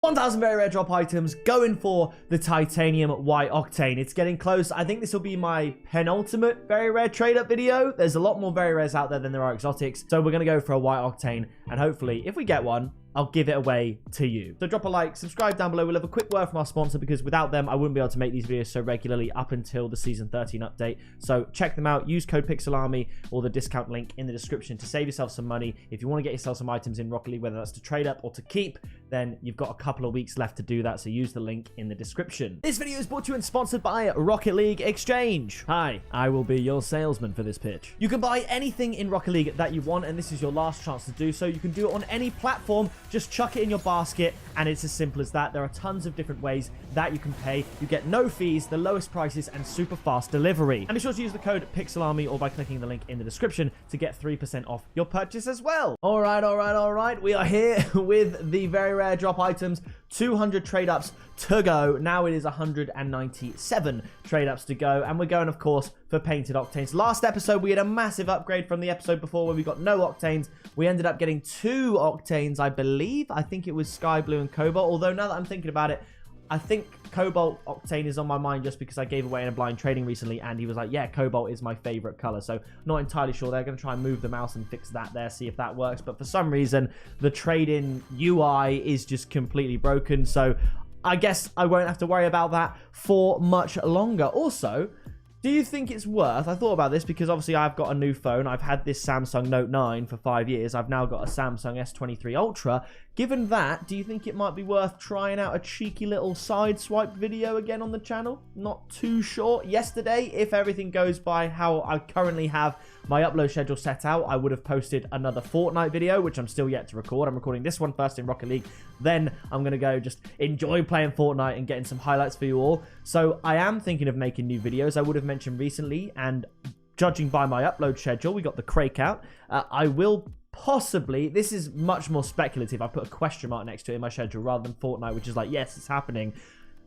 1,000 very rare drop items, going for the titanium white octane. It's getting close. I think this will be my penultimate very rare trade up video. There's a lot more very rares out there than there are exotics, so we're going to go for a white octane, and hopefully if we get one, I'll give it away to you. So drop a like, subscribe down below. We'll have a quick word from our sponsor, because without them, I wouldn't be able to make these videos so regularly up until the Season 13 update. So check them out. Use code PixelArmy or the discount link in the description to save yourself some money. If you want to get yourself some items in Rocket League, whether that's to trade up or to keep, then you've got a couple of weeks left to do that. So use the link in the description. This video is brought to you and sponsored by Rocket League Exchange. Hi, I will be your salesman for this pitch. You can buy anything in Rocket League that you want, and this is your last chance to do so. You can do it on any platform. Just chuck it in your basket, and it's as simple as that. There are tons of different ways that you can pay. You get no fees, the lowest prices, and super fast delivery. And be sure to use the code PixelArmy or by clicking the link in the description to get 3% off your purchase as well. All right. We are here with the very rare drop items. 200 trade ups to go. Now it is 197 trade ups to go, and we're going, of course, for painted octanes. Last episode we had a massive upgrade from the episode before where we got no octanes. We ended up getting 2 octanes, I believe. I think it was sky blue and cobalt, although now that I'm thinking about it, I think cobalt octane is on my mind just because I gave away in a blind trading recently, and he was like, yeah, cobalt is my favorite color. So not entirely sure. They're going to try and move the mouse and fix that there, see if that works. But for some reason, the trade-in UI is just completely broken. So I guess I won't have to worry about that for much longer. Also, do you think it's worth, I thought about this because obviously I've got a new phone. I've had this Samsung Note 9 for 5 years. I've now got a Samsung S23 Ultra. Given that, do you think it might be worth trying out a cheeky little side swipe video again on the channel? Not too sure. Yesterday, if everything goes by how I currently have my upload schedule set out, I would have posted another Fortnite video, which I'm still yet to record. I'm recording this one first in Rocket League. Then I'm going to go just enjoy playing Fortnite and getting some highlights for you all. So I am thinking of making new videos. I would have mentioned recently, and judging by my upload schedule, we got the Crake out. I will possibly, this is much more speculative, I put a question mark next to it in my schedule rather than Fortnite, which is like, yes, it's happening.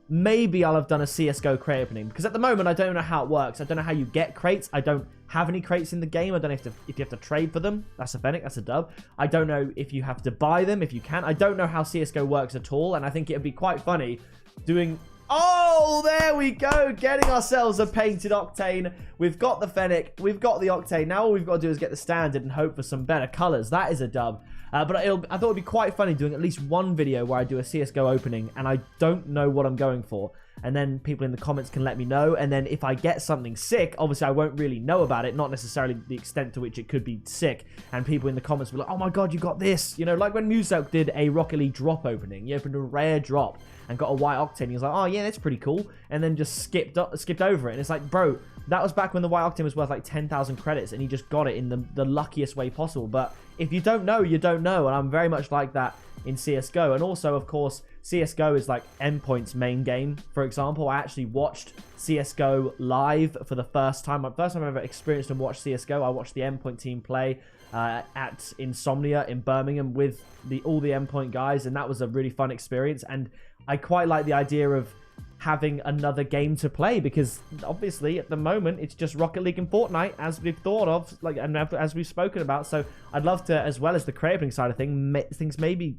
Maybe I'll have done a CSGO crate opening, because at the moment I don't know how it works. I don't know how you get crates. I don't have any crates in the game. I don't know if you have to trade for them. That's a Fennec, that's a dub. I don't know if you have to buy them, if you can. I don't know how CSGO works at all, and I think it would be quite funny doing... Oh, there we go. Getting ourselves a painted octane. We've got the Fennec. We've got the octane. Now all we've got to do is get the standard and hope for some better colors. That is a dub. But I thought it would be quite funny doing at least one video where I do a CSGO opening and I don't know what I'm going for. And then people in the comments can let me know. And then if I get something sick, obviously I won't really know about it. Not necessarily the extent to which it could be sick. And people in the comments will be like, oh my god, you got this. You know, like when Muselk did a Rocket League drop opening. He opened a rare drop and got a white octane. He was like, oh yeah, that's pretty cool. And then just skipped over it. And it's like, bro, that was back when the white octane was worth like 10,000 credits. And he just got it in the luckiest way possible. But if you don't know, you don't know. And I'm very much like that in CSGO. And also, of course, CSGO is like ENDPOINT's main game. For example, I actually watched CSGO live for the first time. My first time I ever experienced and watched CSGO, I watched the ENDPOINT team play at Insomnia in Birmingham with all the ENDPOINT guys, and that was a really fun experience. And I quite like the idea of having another game to play, because obviously at the moment it's just Rocket League and Fortnite, as we've thought of, like, and as we've spoken about. So I'd love to, as well as the creating side of things, maybe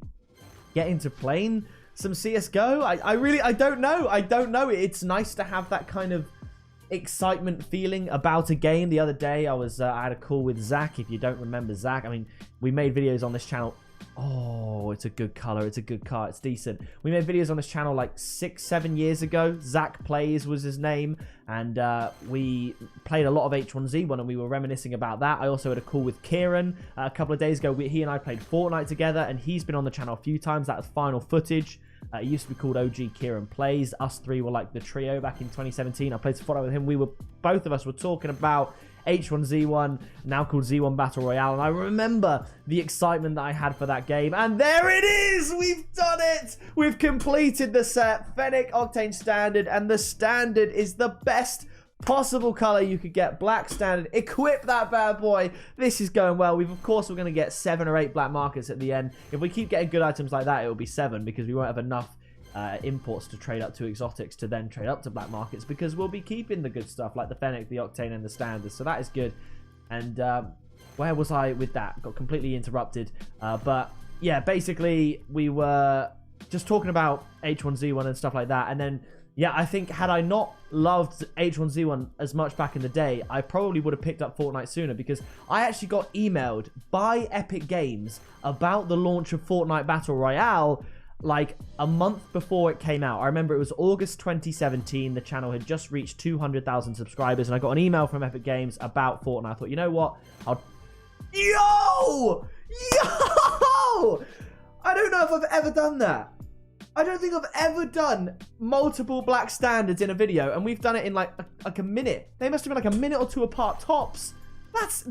get into playing some CSGO. I don't know. It's nice to have that kind of excitement feeling about a game. The other day I had a call with Zach. If you don't remember Zach, I mean, we made videos on this channel. Oh, it's a good color. It's a good car. It's decent. We made videos on this channel like 6-7 years ago. Zach Plays was his name. And we played a lot of H1Z1 and we were reminiscing about that. I also had a call with Kieran a couple of days ago. He and I played Fortnite together, and he's been on the channel a few times. That was final footage. It used to be called OG Kieran Plays. Us three were like the trio back in 2017. I played Fortnite with him. Both of us were talking about H1Z1, now called Z1 Battle Royale, and I remember the excitement that I had for that game. And there it is! We've done it! We've completed the set, Fennec Octane Standard, and the Standard is the best possible color you could get. Black Standard. Equip that bad boy. This is going well. Of course, we're going to get 7 or 8 black markets at the end. If we keep getting good items like that, it will be 7, because we won't have enough imports to trade up to exotics to then trade up to black markets, because we'll be keeping the good stuff like the Fennec, the Octane, and the Standard. So that is good. And where was I with that? Got completely interrupted. But yeah, basically we were just talking about H1Z1 and stuff like that. And then, yeah, I think had I not loved H1Z1 as much back in the day, I probably would have picked up Fortnite sooner, because I actually got emailed by Epic Games about the launch of Fortnite Battle Royale like a month before it came out. I remember it was August 2017. The channel had just reached 200,000 subscribers, and I got an email from Epic Games about Fortnite. I thought, you know what? Yo! I don't know if I've ever done that. I don't think I've ever done multiple black standards in a video, and we've done it in like a minute. They must have been like a minute or two apart tops. That's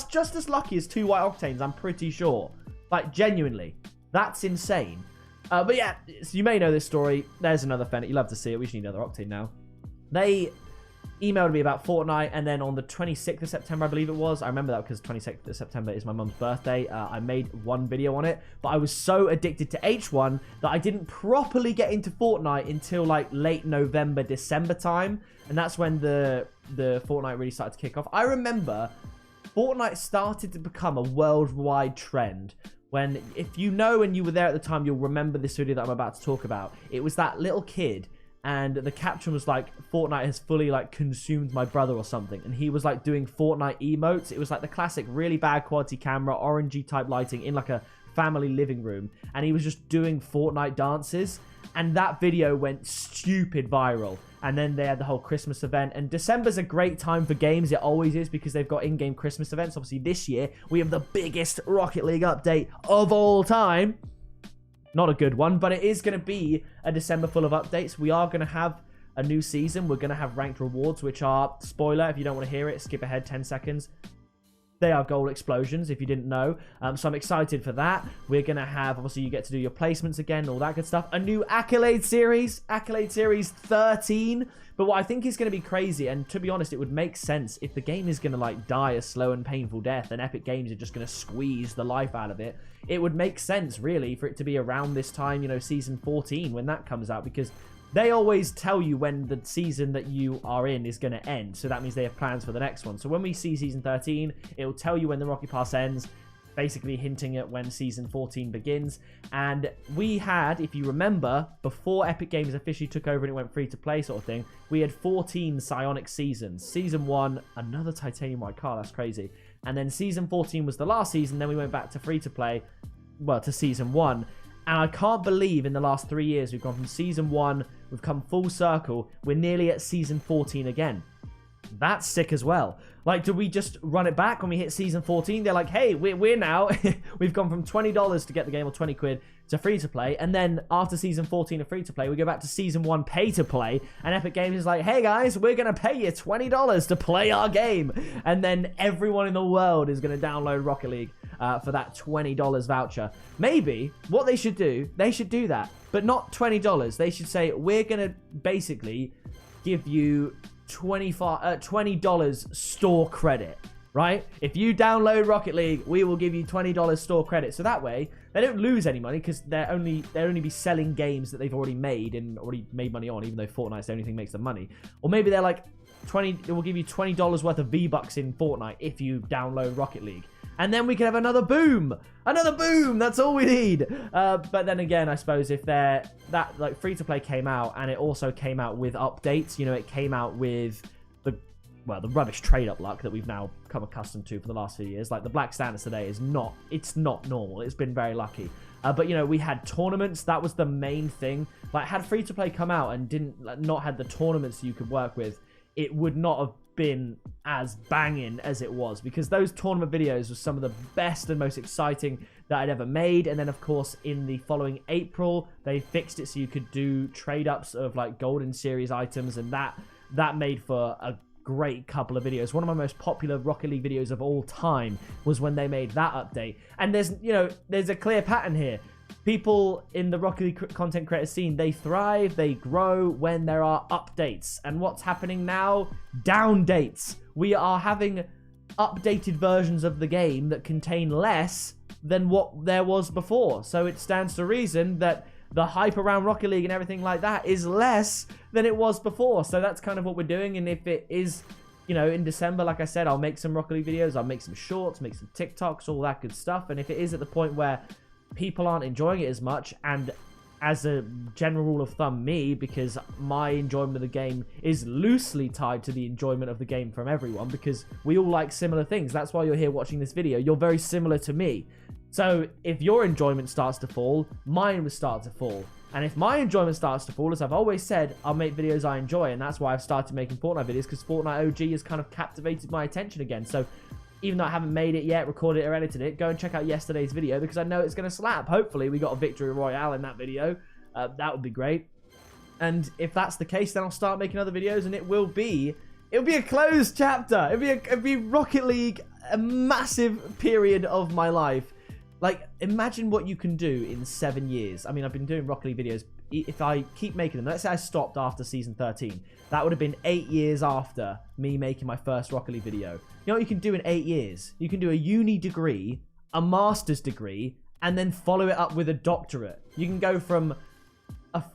just as lucky as 2 white octanes, I'm pretty sure. Like, genuinely, that's insane. But yeah, so you may know this story. There's another Fennec. You love to see it. We just need another octane now. They emailed me about Fortnite, and then on the 26th of September, I believe it was. I remember that because 26th of September is my mum's birthday. I made one video on it, but I was so addicted to H1 that I didn't properly get into Fortnite until like late November, December time. And that's when the Fortnite really started to kick off. I remember Fortnite started to become a worldwide trend. When, if you know and you were there at the time, you'll remember this video that I'm about to talk about. It was that little kid, and the caption was like, Fortnite has fully like consumed my brother or something. And he was like doing Fortnite emotes. It was like the classic really bad quality camera, orangey type lighting in like a family living room. And he was just doing Fortnite dances. And that video went stupid viral. And then they had the whole Christmas event. And December's a great time for games. It always is, because they've got in-game Christmas events. Obviously, this year, we have the biggest Rocket League update of all time. Not a good one, but it is going to be a December full of updates. We are going to have a new season. We're going to have ranked rewards, which are, spoiler, if you don't want to hear it, skip ahead 10 seconds. They are gold explosions, if you didn't know. So I'm excited for that. We're going to have, obviously, you get to do your placements again, all that good stuff. A new Accolade Series, Accolade Series 13. But what I think is going to be crazy, and to be honest, it would make sense if the game is going to like die a slow and painful death, and Epic Games are just going to squeeze the life out of it. It would make sense, really, for it to be around this time, you know, Season 14, when that comes out, because they always tell you when the season that you are in is going to end. So that means they have plans for the next one. So when we see Season 13, it will tell you when the Rocket Pass ends, basically hinting at when Season 14 begins. And we had, if you remember, before Epic Games officially took over and it went free to play sort of thing, we had 14 Psionic seasons. Season 1, another titanium white car, that's crazy. And then Season 14 was the last season, then we went back to free to play, well, to Season 1. And I can't believe in the last 3 years we've gone from Season 1, we've come full circle, we're nearly at Season 14 again. That's sick as well. Like, do we just run it back when we hit Season 14? They're like, hey, we're now, we've gone from $20 to get the game, or 20 quid, to free-to-play. And then after Season 14 of free-to-play, we go back to Season 1 pay-to-play. And Epic Games is like, hey guys, we're going to pay you $20 to play our game. And then everyone in the world is going to download Rocket League for that $20 voucher. Maybe what they should do that. But not $20. They should say, we're going to basically give you $20 store credit, right? If you download Rocket League, we will give you $20 store credit. So that way, they don't lose any money, because they'll only be selling games that they've already made and already made money on, even though Fortnite's the only thing that makes them money. Or maybe they're like, it will give you $20 worth of V-Bucks in Fortnite if you download Rocket League. And then we can have another boom. Another boom. That's all we need. But then again, I suppose if that like free-to-play came out, and it also came out with updates, you know, it came out with the rubbish trade-up luck that we've now become accustomed to for the last few years. Like, the black standards today is not normal. It's been very lucky. But, you know, we had tournaments. That was the main thing. Like, had free-to-play come out and not had the tournaments you could work with, it would not have been as banging as it was, because those tournament videos were some of the best and most exciting that I'd ever made. And then, of course, in the following April, they fixed it so you could do trade-ups of, like, Golden Series items, and that made for a great couple of videos. One of my most popular Rocket League videos of all time was when they made that update. And there's a clear pattern here. People in the Rocket League content creator scene, they thrive, they grow when there are updates. And what's happening now? Down dates. We are having updated versions of the game that contain less than what there was before. So it stands to reason that the hype around Rocket League and everything like that is less than it was before. So that's kind of what we're doing. And if it is, you know, in December, like I said, I'll make some Rocket League videos, I'll make some shorts, make some TikToks, all that good stuff. And if it is at the point where people aren't enjoying it as much, and as a general rule of thumb, me, because my enjoyment of the game is loosely tied to the enjoyment of the game from everyone, because we all like similar things. That's why you're here watching this video. You're very similar to me. So if your enjoyment starts to fall, mine will start to fall. And if my enjoyment starts to fall, as I've always said, I'll make videos I enjoy. And that's why I've started making Fortnite videos, because Fortnite OG has kind of captivated my attention again. So even though I haven't made it yet, recorded it or edited it, go and check out yesterday's video, because I know it's going to slap. Hopefully we got a victory royale in that video. That would be great. And if that's the case, then I'll start making other videos, and it'll be a closed chapter. It'll be Rocket League, a massive period of my life. Like, imagine what you can do in 7 years. I mean, I've been doing Rocket League videos. If I keep making them, let's say I stopped after season 13, that would have been 8 years after me making my first Rocket League video. You know what you can do in 8 years? You can do a uni degree, a master's degree, and then follow it up with a doctorate. You can go from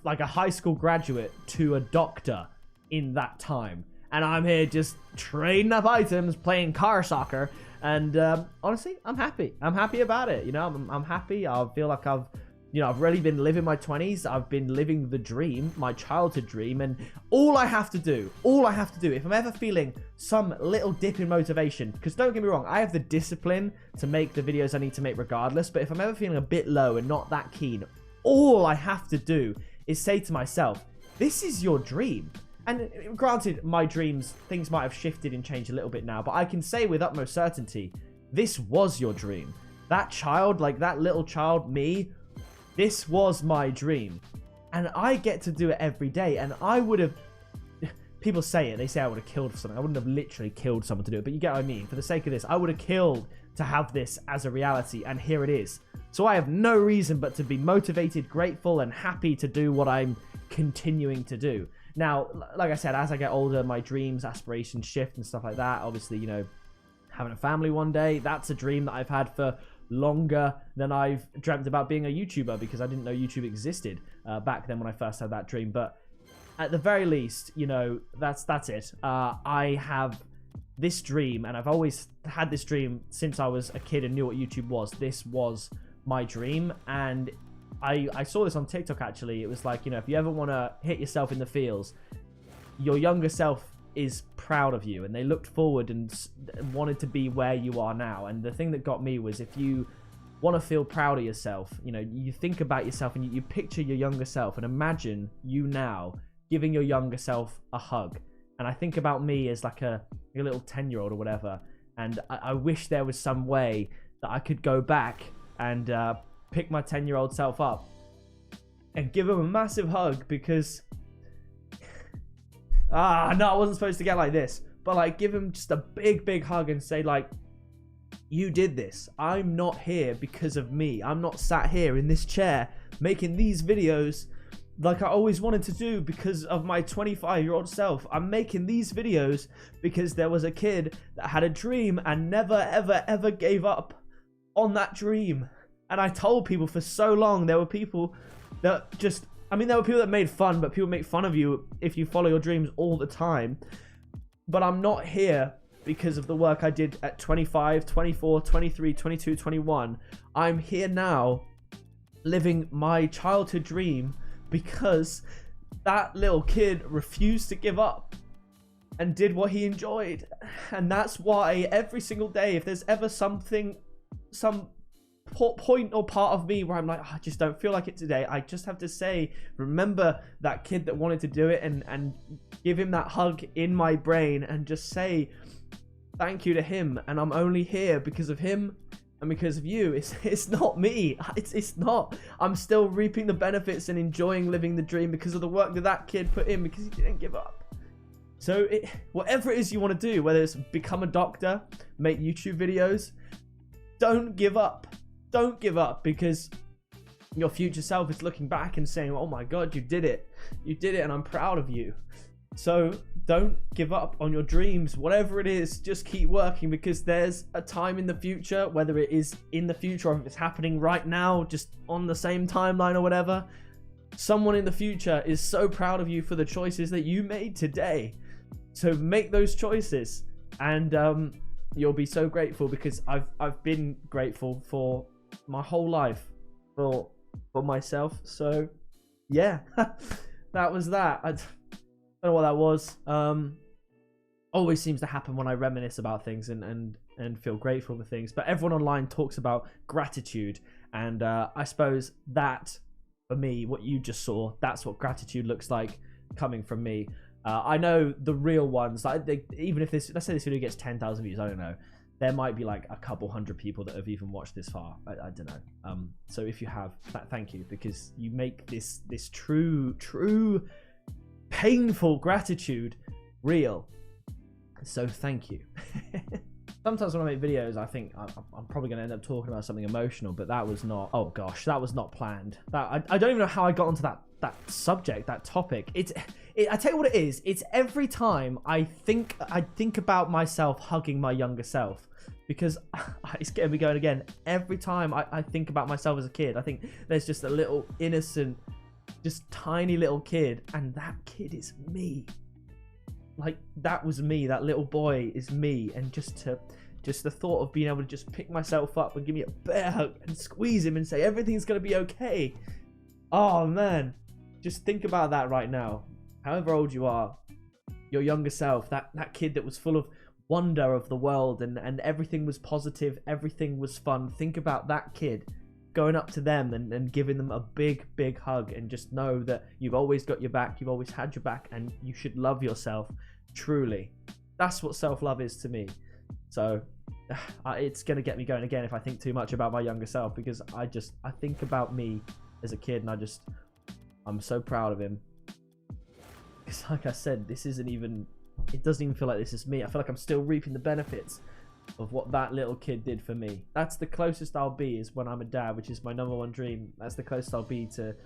like a high school graduate to a doctor in that time. And I'm here just trading up items, playing car soccer. And honestly, I'm happy. I'm happy about it. You know, I'm happy. I feel like I've really been living my 20s. I've been living the dream, my childhood dream. And all I have to do, if I'm ever feeling some little dip in motivation, because don't get me wrong, I have the discipline to make the videos I need to make regardless. But if I'm ever feeling a bit low and not that keen, all I have to do is say to myself, this is your dream. And granted, my dreams, things might have shifted and changed a little bit now, but I can say with utmost certainty, this was your dream. That child, like that little child, me, this was my dream. And I get to do it every day. And I would have, people say it, they say I would have killed something. I wouldn't have literally killed someone to do it, but you get what I mean. For the sake of this, I would have killed to have this as a reality, and here it is. So I have no reason but to be motivated, grateful, and happy to do what I'm continuing to do. Now, like I said, as I get older, my dreams, aspirations shift and stuff like that. Obviously, you know, having a family one day, that's a dream that I've had for longer than I've dreamt about being a YouTuber, because I didn't know YouTube existed back then when I first had that dream. But at the very least, you know, that's it. I have this dream, and I've always had this dream since I was a kid and knew what YouTube was. This was my dream, and I saw this on TikTok actually. It was like, you know, if you ever want to hit yourself in the feels, your younger self is proud of you, and they looked forward and wanted to be where you are now. And the thing that got me was, if you want to feel proud of yourself, you know, you think about yourself and you picture your younger self, and imagine you now giving your younger self a hug. And I think about me as like a little 10-year-old or whatever, and I wish there was some way that I could go back and pick my 10-year-old self up and give him a massive hug, because no, I wasn't supposed to get like this, but like give him just a big hug and say, like, you did this. I'm not here because of me. I'm not sat here in this chair making these videos like I always wanted to do because of my 25-year-old self. I'm making these videos because there was a kid that had a dream and never ever gave up on that dream. And I told people for so long, there were people that just, I mean, there were people that made fun, but people make fun of you if you follow your dreams all the time. But I'm not here because of the work I did at 25, 24, 23, 22, 21. I'm here now living my childhood dream because that little kid refused to give up and did what he enjoyed. And that's why every single day, if there's ever something, some point or part of me where I'm like, I just don't feel like it today, I just have to say, remember that kid that wanted to do it, and give him that hug in my brain and just say thank you to him. And I'm only here because of him and because of you. It's not me. It's not. I'm still reaping the benefits and enjoying living the dream because of the work that kid put in, because he didn't give up. So whatever it is you want to do, whether it's become a doctor, make YouTube videos, don't give up. Don't give up, because your future self is looking back and saying, oh my God, you did it. You did it, and I'm proud of you. So don't give up on your dreams. Whatever it is, just keep working, because there's a time in the future, whether it is in the future or if it's happening right now, just on the same timeline or whatever, someone in the future is so proud of you for the choices that you made today. So make those choices, and you'll be so grateful, because I've been grateful for my whole life for myself. So yeah, that was that. I don't know what that was. Always seems to happen when I reminisce about things and feel grateful for things. But everyone online talks about gratitude, and I suppose that for me, what you just saw, that's what gratitude looks like coming from me. I know the real ones, like even if this, let's say this video gets 10,000 views, I don't know, there might be like a couple hundred people that have even watched this far. I don't know. So if you have, thank you, because you make this true painful gratitude real. So thank you. Sometimes when I make videos, I think I'm probably going to end up talking about something emotional, but that was not, oh gosh, that was not planned. That I don't even know how I got onto that subject, that topic. I tell you what it is. It's every time I think about myself hugging my younger self, because it's getting me going again. Every time I think about myself as a kid, I think there's just a little innocent, just tiny little kid, and that kid is me. Like, that was me. That little boy is me. And just the thought of being able to just pick myself up and give me a bear hug and squeeze him and say everything's gonna be okay. Oh man, just think about that right now. However old you are, your younger self, that kid that was full of wonder of the world and everything was positive, everything was fun. Think about that kid going up to them and giving them a big hug, and just know that you've always got your back, you've always had your back, and you should love yourself truly. That's what self-love is to me. So it's gonna get me going again if I think too much about my younger self, because I think about me as a kid, and I'm so proud of him. Because like I said, it doesn't even feel like this is me. I feel like I'm still reaping the benefits of what that little kid did for me. That's the closest I'll be, is when I'm a dad, which is my #1 dream. That's the closest I'll be to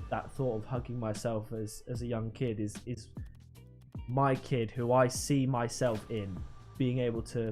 that thought of hugging myself as a young kid, is my kid who I see myself in, being able to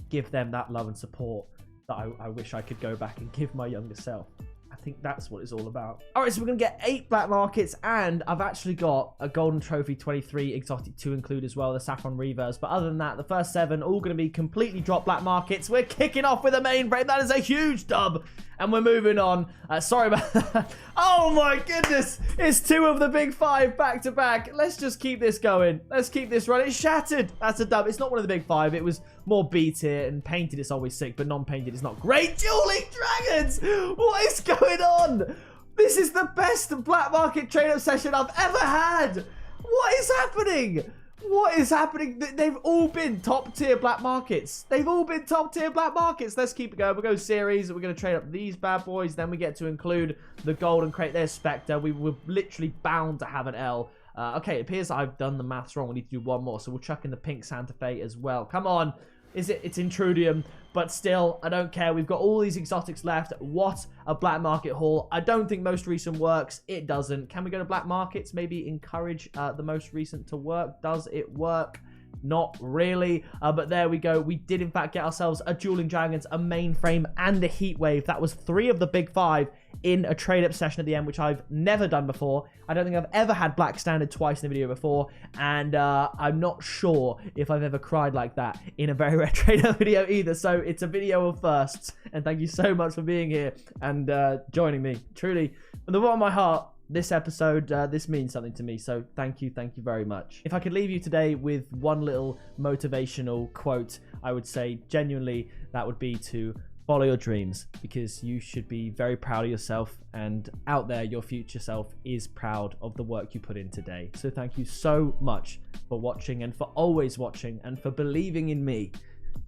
give them that love and support that I wish I could go back and give my younger self. I think that's what it's all about. All right, so we're going to get 8 black markets, and I've actually got a golden trophy 23 exotic to include as well, the saffron reverse. But other than that, the first 7 all going to be completely drop black markets. We're kicking off with a mainframe. That is a huge dub, and we're moving on. Sorry about that. Oh my goodness, it's 2 of the big 5 back to back. Let's just keep this going. Let's keep this running. It's shattered. That's a dub. It's not one of the big 5. It was more B tier, and painted it's always sick, but non-painted is not great. Dueling Dragons! What is going on? This is the best black market trade-up session I've ever had. What is happening? What is happening? They've all been top tier black markets. They've all been top tier black markets. Let's keep it going. We'll go series. We're going to trade up these bad boys. Then we get to include the golden crate. There's Spectre. We were literally bound to have an L. Okay, it appears I've done the maths wrong. We need to do one more. So we'll chuck in the pink Santa Fe as well. Come on. It's Intrudium, but still, I don't care. We've got all these exotics left. What a black market haul. I don't think most recent works. It doesn't. Can we go to black markets? Maybe encourage the most recent to work. Does it work? Not really, but there we go. We did in fact get ourselves a Dueling Dragons, a mainframe, and a heat wave. That was 3 of the big 5 in a trade-up session at the end, which I've never done before. I don't think I've ever had black standard twice in a video before, and I'm not sure if I've ever cried like that in a very rare trade-up video either. So it's a video of firsts, and thank you so much for being here and joining me. Truly, from the bottom of my heart, this episode, this means something to me, so thank you very much. If I could leave you today with one little motivational quote, I would say genuinely that would be to follow your dreams, because you should be very proud of yourself, and out there your future self is proud of the work you put in today. So thank you so much for watching, and for always watching, and for believing in me.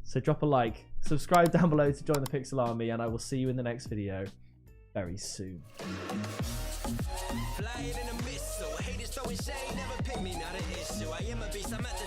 So drop a like, subscribe down below to join the Pixel Army, and I will see you in the next video very soon. Flying in the mist, so haters throwing shade, never pick me, not an issue. I am a beast, I'm at the